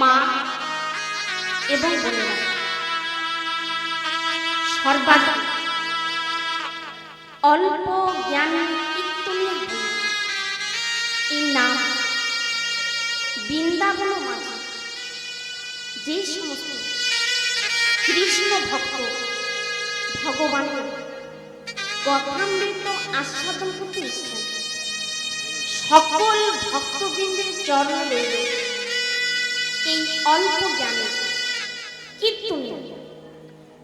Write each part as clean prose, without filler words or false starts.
মা এবং বোনেরা, সর্বাধিক অল্প জ্ঞান কীর্তনের বই এই নাম বৃন্দাবন মাঝে যে সমস্ত কৃষ্ণ ভক্ত ভগবানের কথামৃত আস্বাদন করতে এসেছেন, সকল ভক্তবৃন্দের চরণে এই অল্প জ্ঞানে কীর্তনীয়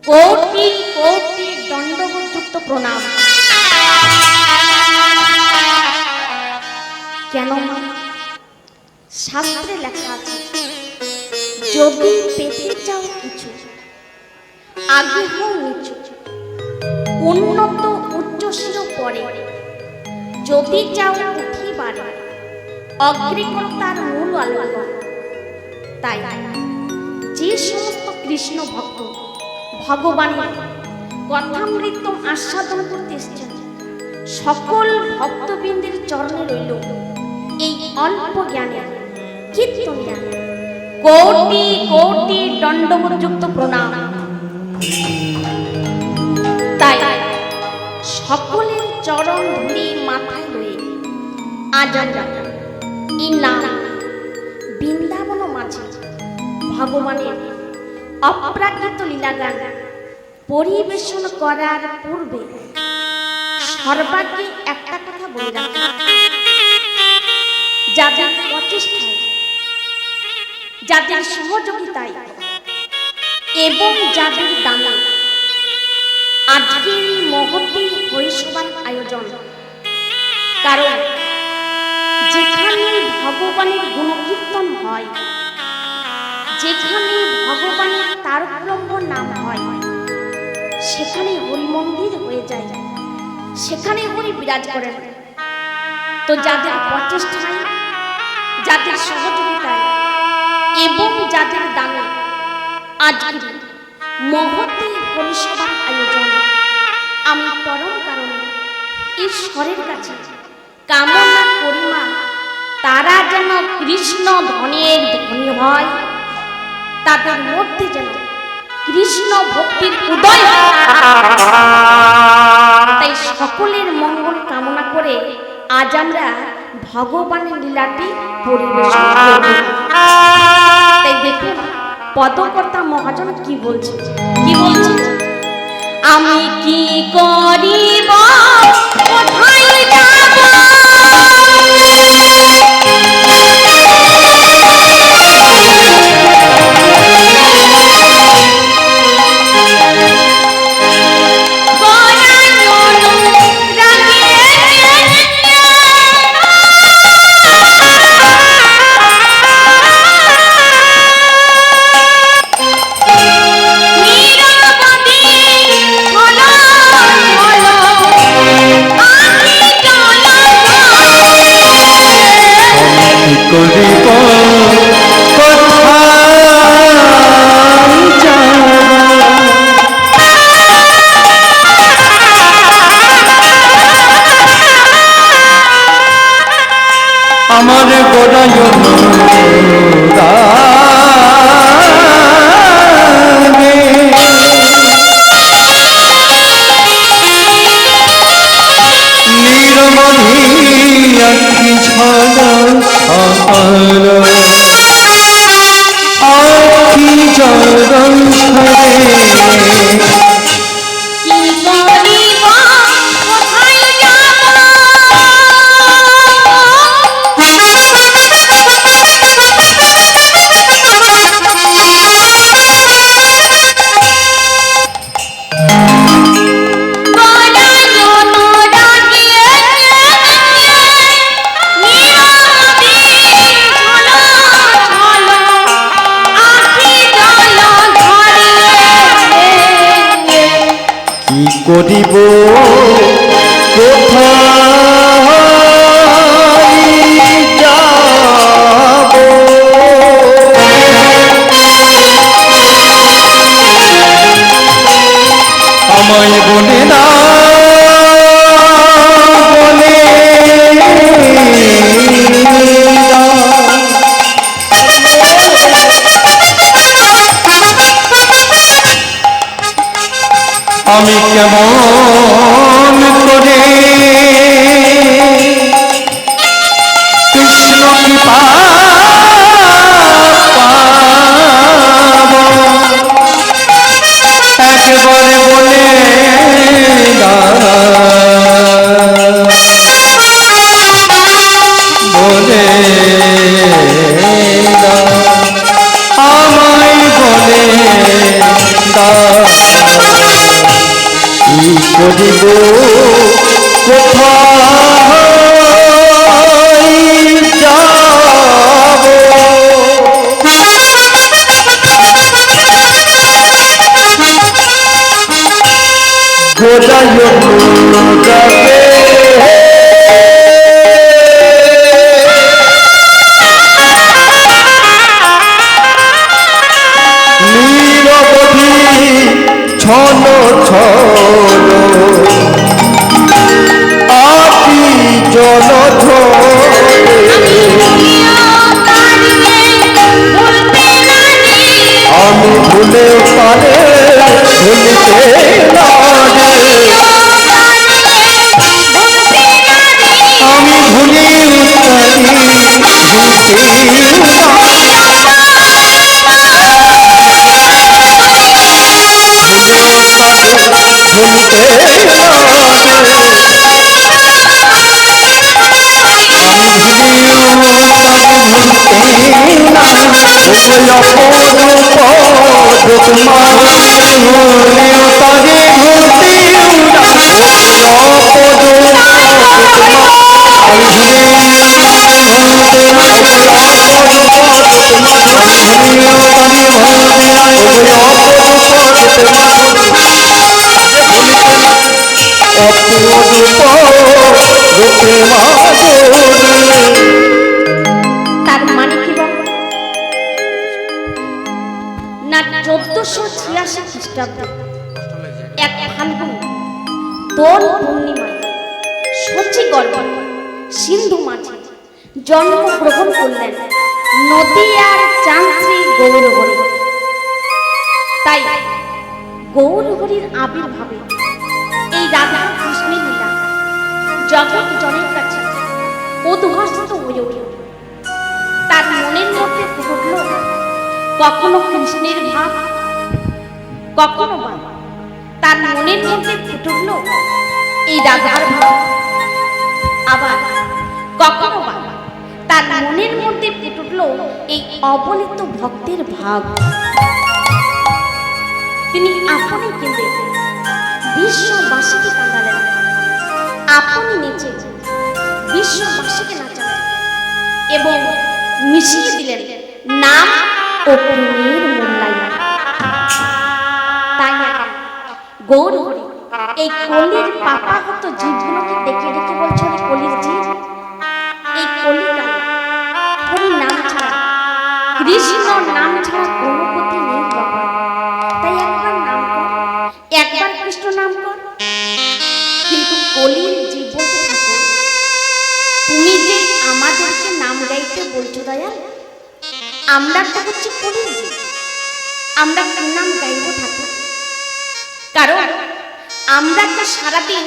কোটি কোটি দণ্ডবতযুক্ত প্রণাম। কেন শাস্ত্রে লেখা আছে, যদি পেতে চাও কিছু আগে হও নিচু, উন্নত উচ্চশির পরে, যদি চাও উঠিবারে অগ্রিকর্তার মূল আলোকন। তাই যে সমস্ত কৃষ্ণ ভক্ত ভগবানের কথামৃত আস্বাদন করতে এসেছেন, সকল ভক্তবৃন্দের চরণে রইল এই অল্প জ্ঞানে কীর্তন জ্ঞানে কোটি কোটি দণ্ডবতযুক্ত প্রণাম। তাই সকলের চরণ ধরে মাথায় রয়ে আজ আমরা এই নাম বৃন্দাবন মাঝে ভগবানের অপ্রাকৃত লীলাগান পরিবেশন করার পূর্বে সর্বাগ্রে একটা কথা বলে রাখা, যাদের প্রচেষ্টায়, যাদের সহযোগিতায় এবং যাদের দানে আজকের এই মহতী হরিসভার আয়োজন। কারণ যেখানে ভগবানের গুণকীর্তন হয়, যেখানে ভগবানের তারকব্রহ্ম নাম হয়, সেখানে হরি মন্দির হয়ে যায়, সেখানে হরি বিরাজ করেন। তো যাদের প্রচেষ্টায়, যাদের সহযোগিতায় এবং যাদের দানে আজকের মহতী হরিসভার আয়োজন, আমি পরম কারণে ঈশ্বরের কাছে কামনা করি মা, তারা যেন কৃষ্ণ ধনের ধনী হয়, তাদের মধ্যে যেন কৃষ্ণ ভক্তির উদয় হয়। তাই সকলের মঙ্গল কামনা করে আজ আমরা ভগবানের লীলাটি পরিবেশন করব। তাই দেখুন পদকর্তা মহাজন কি বলছে, কি বলছে, আমি কি করিব কোথায় যাব, আমার গোড়ায় নিরবধি আখি ছড়া আখি চরণ ছড়ে করিব কোথায় যাব, আমায় বলে না বলে না আমি কেমন করে কৃষ্ণ কৃপা একবারে বলে বলে আমায় বলে কি করিব কোথায় যাব গোজায় যাবে ছল ছল আটি জল আমি ভুলে পারে ভুলিতে লাগে আমি ভুলে তার মানে কি বল না 1486 খ্রিস্টাব্দে এক ফাল্গুন দোল পূর্ণিমায় সচিগড় সিন্ধু মাঝে জন্মগ্রহণ করলেন নদিয়ার চান্দ্রী গৌরহরি। তাই গৌরহরির আবির্ভাবে এই রাধা কৃষ্ণের লীলা জগৎ জনের কাছে উদ্ভাসিত হয়ে উঠল। তার মনের মধ্যে ফুটল কখনো কৃষ্ণের ভাব, কখনো বা তার মনের মধ্যে ফুটল এই রাধার ভাব, আবার কখনো বা তার মনের মধ্যে ফুটল এই অবলিত ভক্তের ভাব। তিনি আপনি কেঁদে বিশ্ববাসীকে কাঁদালেন, আপনি নেচে বিশ্ববাসীকে নাচালেন এবং মিশিয়ে দিলেন নাম ও প্রেমের মূল্যায়ন। তাই গৌরহরি এই কলির পাপাহত জীবগুলোকে ডেকে ডেকে বলছে, কলির জীব, এই কলিকালে হরি নাম ছাড়া, কৃষ্ণ নাম ছাড়া কোনো পথে নেই বাবা। তাই একবার নাম কর, একবার কৃষ্ণ নাম কর। কিন্তু কলির জীব বলতে থাকো, তুমি যে আমাদেরকে নাম গাইতে বলছো দয়াল, আমরা তো হচ্ছে কলির জীব, আমরা কি নাম গাইব থাকো? কারণ আমরা তো সারাদিন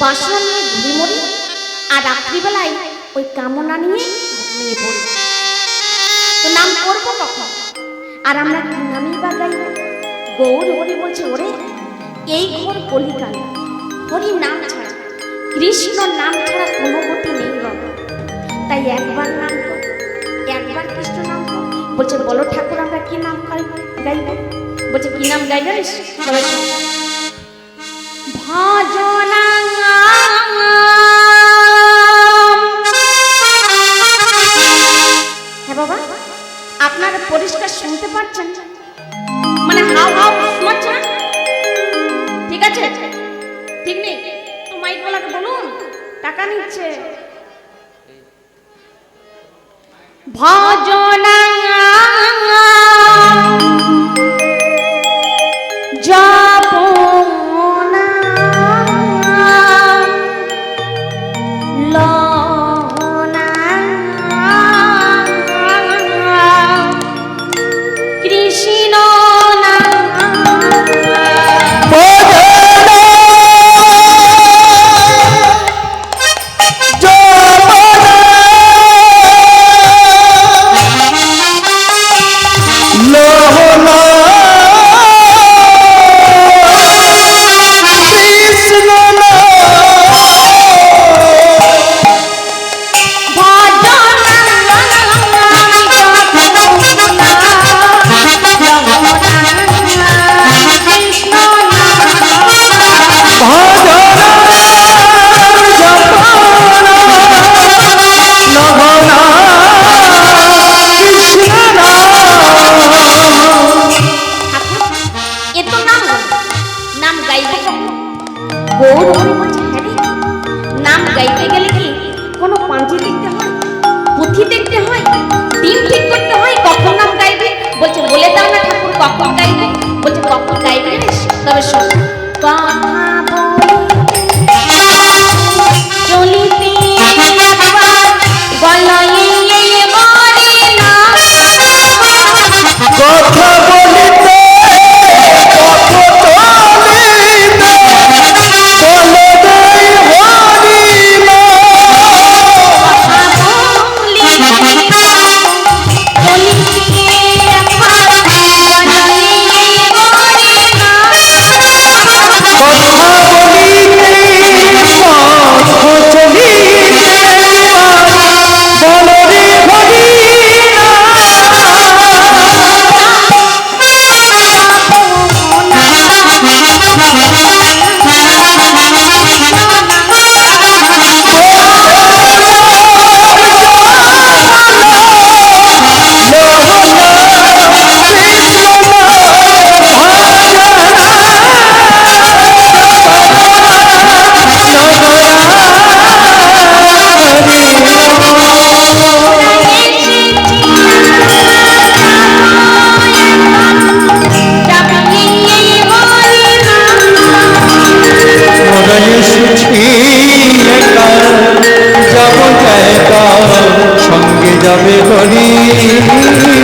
বাসনা নিয়ে ঘুরে মরি, আর রাত্রিবেলায় ওই কামনা নিয়ে ঘুমিয়ে পড়ি। তো নাম করবো কখন? আর আমরা কি নামই বা গাইব? গৌর হরি বলছে, ওরে এই ঘোর কলিকাল হরি নাম ছাড়া, কৃষ্ণ নাম ছাড়া কোনো গতি নেই বাবা। তাই একবার নাম কর, একবার কৃষ্ণ নাম কর। বলছে, বলো ঠাকুর আমরা কি নাম গাইব? বলছে, কি নাম গাইবে? ভজনা। হ্যাঁ বাবা, আপনারা পরিষ্কার শুনতে পাচ্ছেন? মানে হাও হাও শোনাচ্ছে না? ঠিক আছে, ঠিক নেই তো মাইক বলাকে বলুন, টাকা নিচ্ছে। ভজনা জপনা লহনা কৃষ্ণ নাম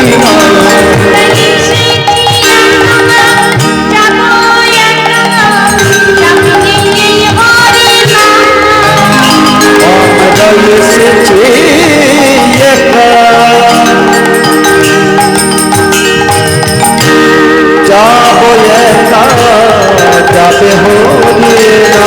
আমরা এসেছি একা, যাবো একা, যাবে হরি না।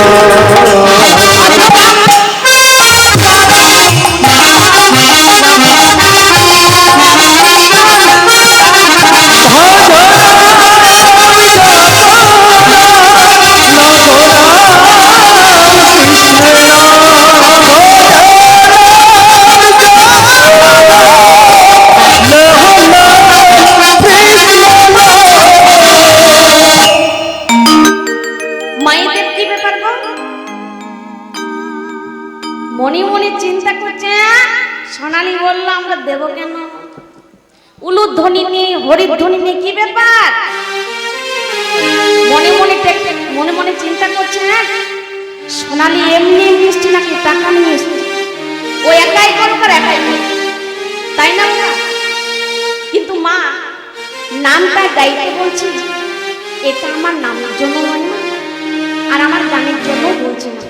মায়েদের কি ব্যাপার গো? মনে মনে চিন্তা করছে, সোনালী বললো আমরা দেব কেন? উলুধ্বনি নিয়ে হরিধ্বনি নিয়ে কি ব্যাপার? মনে মনে চিন্তা করছে, সোনালী এমনি মিষ্টি নাকি টাকা নিয়ে এসছে? ও একাই করুক আর একাই করুক, তাই না? কিন্তু মা নামটা গাইতে বলছি, এটা আমার নামের জন্য নয় না, আর আমার গানের জন্য বলছি না,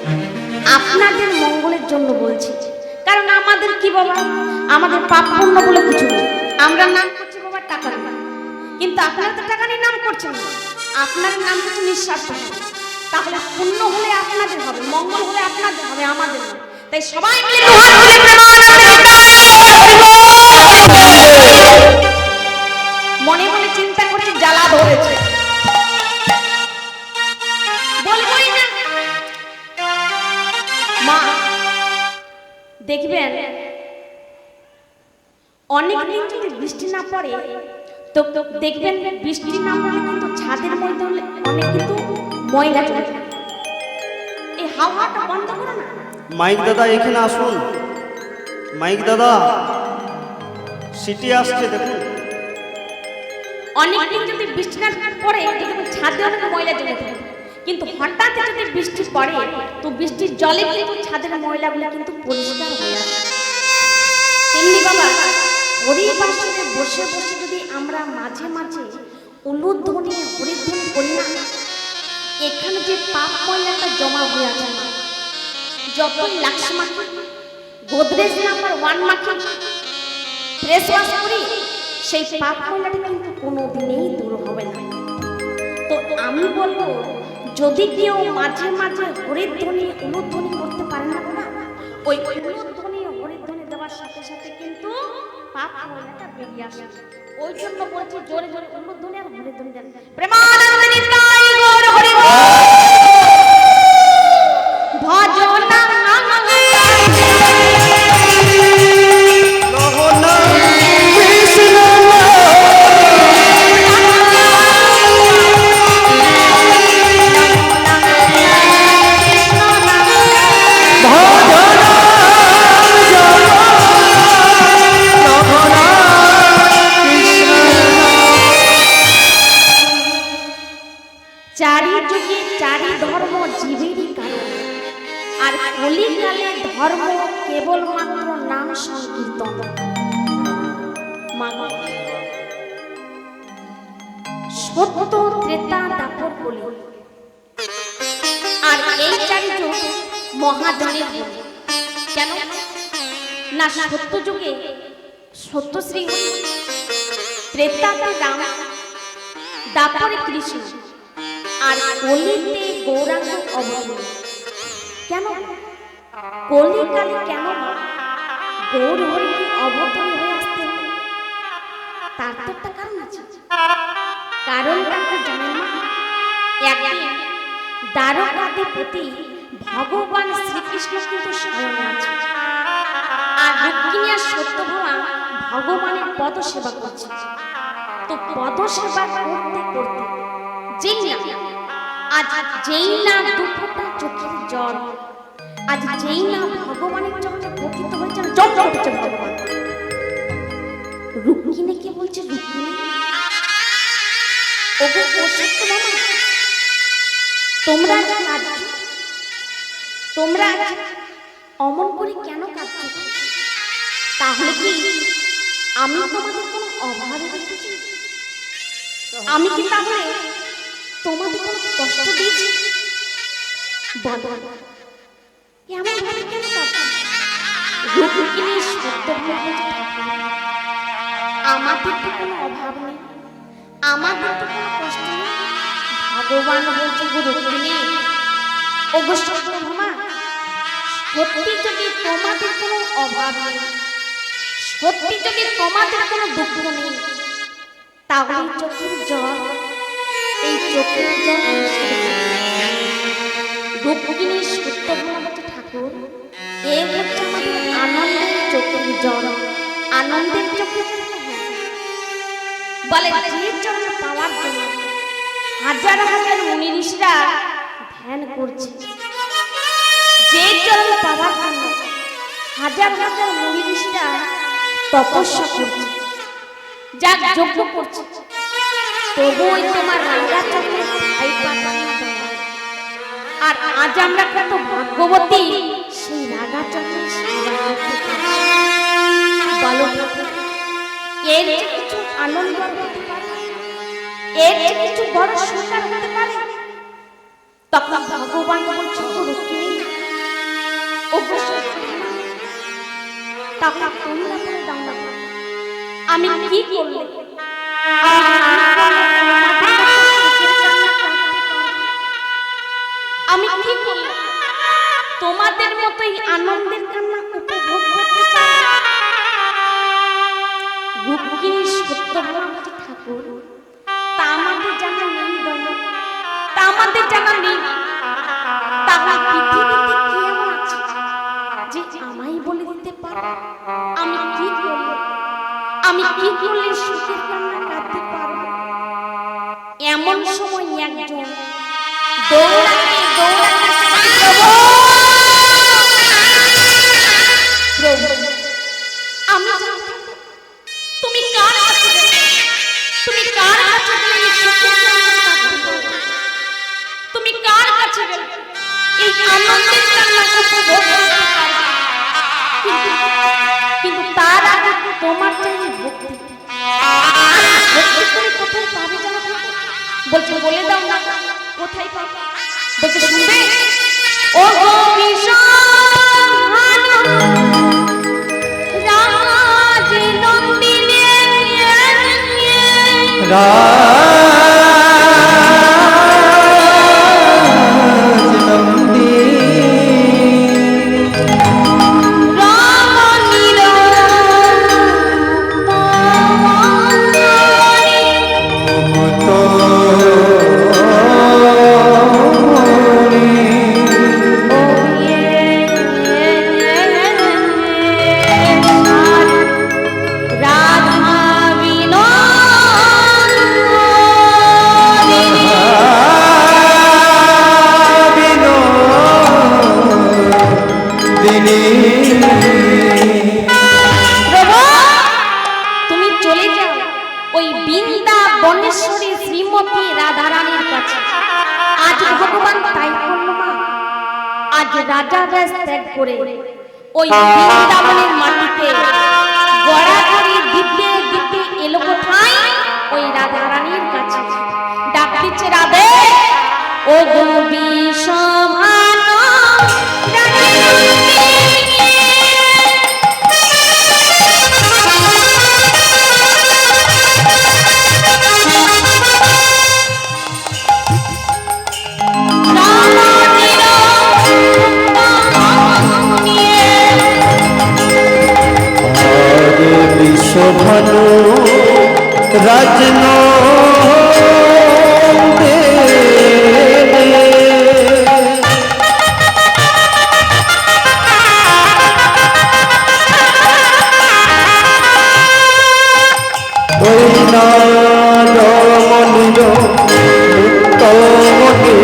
আপনাদের মঙ্গলের জন্য বলছি। কারণ আমাদের কি বাবা, আমাদের পাপ পুণ্য বলে কিছু নেই। আমরা নাম করছি বাবা টাকা নিয়ে, কিন্তু আপনারা তো টাকা নিয়ে নাম করছেন না, আপনার নাম হচ্ছে নিঃস্বার্থ। তাহলে পুণ্য হলে আপনাদের হবে, মঙ্গল হলে আপনাদের হবে, আমাদের না। তাই সবাই মিলে মনে মনে চিন্তা করছি, জ্বালা ধরেছে বলবই না। মা দেখবেন অনেকদিন যদি বৃষ্টি না পড়ে, তো দেখবেন বৃষ্টি না পড়লে কিন্তু ছাদের মধ্যে অনেক কিন্তু ময়লা চলে যায়। এই হাওয়াটা বন্ধ করো না। মাইক দাদা এখানে আসুন। মাইক দাদা সিটি আসছে দেখুন। অনেকদিন যদি বৃষ্টি না পড়ে দেখবেন ছাদে অনেক ময়লা জমে থাকে, কিন্তু হঠাৎ যদি বৃষ্টি পড়ে তো বৃষ্টির জলে কিন্তু ছাদের ময়লাগুলো কিন্তু পরিষ্কার হয়ে আসে। তেমনি বাবা হরিবাসরে বসে বসে যদি আমরা মাঝে মাঝে উলুধ্বনি হরিধ্বনি করি না, এখানে যে পাপ ময়লাটা জমা হয়ে আছে, যতই লাক্স মাখি, গোদরেজ নাম্বার 1 মাখি, ফ্রেশ ওয়াশ করি, সেই পাপ ময়লাটা কিন্তু কোনোদিনই দূর হবে না। তো আমি বলবো, যদি কেউ মাঝে মাঝে হরিধ্বনি উলুধ্বনি করতে পারে না, ওই উলুধ্বনি হরিধ্বনি দেওয়ার সাথে সাথে কিন্তু পাপ ময়লাটা বেরিয়ে আসে। ওই জন্য বলছি জোরে জোরে উলুধ্বনি আর হরিধ্বনি দেন। প্রেমানন্দে নিতাই গৌর হরি ভজনা চারি যুগে চারি ধর্ম জীবেরই কারণ, আর কলিকালে ধর্ম কেবলমাত্র নাম সংকীর্তন। সত্য ত্রেতা দাপর কলি, আর এই চারি যুগ মহাজনের যুগ। কেন না? সত্য যুগে সত্য শ্রী, ত্রেতাতে রাম, দাপরে কৃষ্ণ, আর কলিতে গৌরাঙ্গ অবতীর্ণ। কেন কলিকালে কেন গৌর হরিকে অবতীর্ণ হয়ে আসতে হবে? তার তো একটা কারণ আছে। কারণটা কি জানেন না? একদিন দ্বারকাধিপতি ভগবান শ্রীকৃষ্ণ কিন্তু স্বয়ং আছে, আর রুক্মিণী আর সত্যভামা ভগবানের পদ সেবা করছে। তো পদ সেবা করতে করতে যেই না দুঃখটা চোখের জল, আজ যেই না ভগবানের চোখে পতিত হয়েছে, জল উঠেছে ভগবান। রুক্মিণীকে বলছে, রুক্মিণী ওগো সত্যভামা, তোমরা কাঁদছো, তোমরা অমন করে কেন কাঁদছো? তাহলে কি আমি তোমাদের কোনো অভাবে রেখেছি? আমি কি তাহলে তোমাদের কোনো কষ্ট দিয়েছি? বলো, এমন ভাবে কেন কাঁদছো? রুক্মিণী সত্য বলছে, আমাদের তো কোনো অভাব নেই, আমাদের তো কোনো কষ্ট নেই। ভগবান বলছে গো রুক্মিণী, ও গো সত্যভামা, সত্যি যদি তোমাদের কোনো অভাব নেই, সত্যি যদি তোমাদের কোনো দুঃখ নেই, তাহলে চোখের জল, এই চোখের জল রুক্মিণী সত্যভামা বলছে, ঠাকুর এই হচ্ছে আমাদের আনন্দের চোখের জল, আনন্দের চোখের জল। বলে যে জল পাওয়ার জন্য হাজার হাজার মুনি ঋষিরা ধ্যান করছে, যে জল পাওয়ার জন্য হাজার হাজার মুনি ঋষিরা তপস্যা করছে, যা যজ্ঞ করছে, তবুই তোমার রাজা চক্রের ভাই পাচ্ছে। আর আজ আমরা কত ভাগ্যবতী, সেই রাগা চক্রের সেবা করতে পারছি। বলো এর যে কিছু আনন্দ হতে পারে, এর যে কিছু বড় সুন্দর হতে পারে? তখন ভগবান বলছেন রুক্মিণী, তখন তোমরা বলে দাও না, আমি কি করলে আমি কি করলে তোমাদের মতোই আনন্দের কান্না উপভোগ করতে চাই? রুক্মিণী সত্যভামা বলছে, ঠাকুর তা আমাদের জানা নেই, তা আমাদের জানা নেই। তাহলে পৃথিবীতে কি এমন আছে যে আমায় বলে দিতে পারে আমি কি করলে, আমি কি করলে সুখের কান্না কাঁদতে পারবো? এমন সময় একজন দৌড়াতে দৌড়াতে প্রভু, আমি তুমি কার কাছে গেলে, তুমি কার কাছে গেলে এই সুখের কান্না কাঁদতে পারবো? তুমি কার কাছে গেলে এই আনন্দের কান্না উপভোগ করতে পারবে? কিন্তু তার আগে তোমার চাই ভক্তি। ভক্তি করে কোথায় পাবে জানো? বলছে বলে দাও না কোথায় পাবে? বলছে শুনবে, ও গো রাজ নন্দিনী রাজা বেশ ত্যাগ করে ওই বৃন্দাবনের মাটিতে গড়াগড়ি দিতে দিতে এলো কোথায়? ওই রাধা রানীর কাছে। ডাক দিচ্ছে, রাধে ও গো বিষভানু বিশ্বভানু রাজন ওই নারমণির উত্তমণি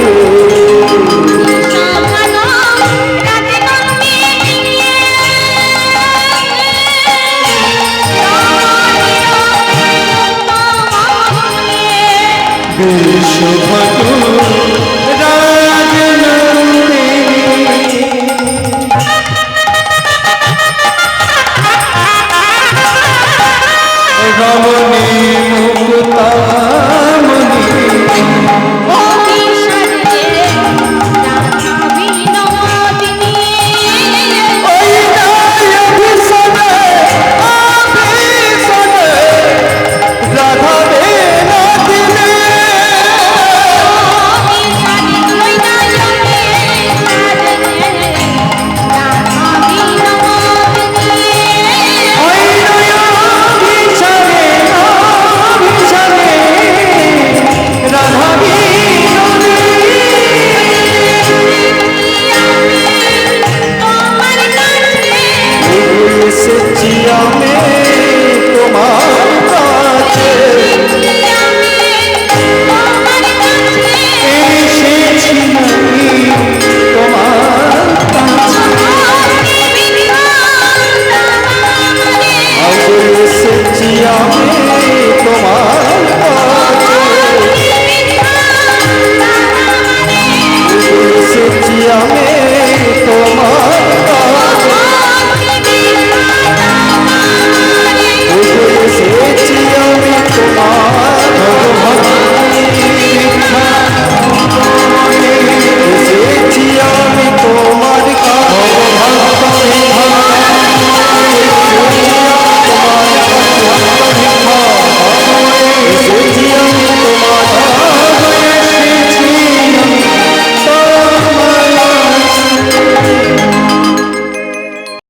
বিশ্বভানু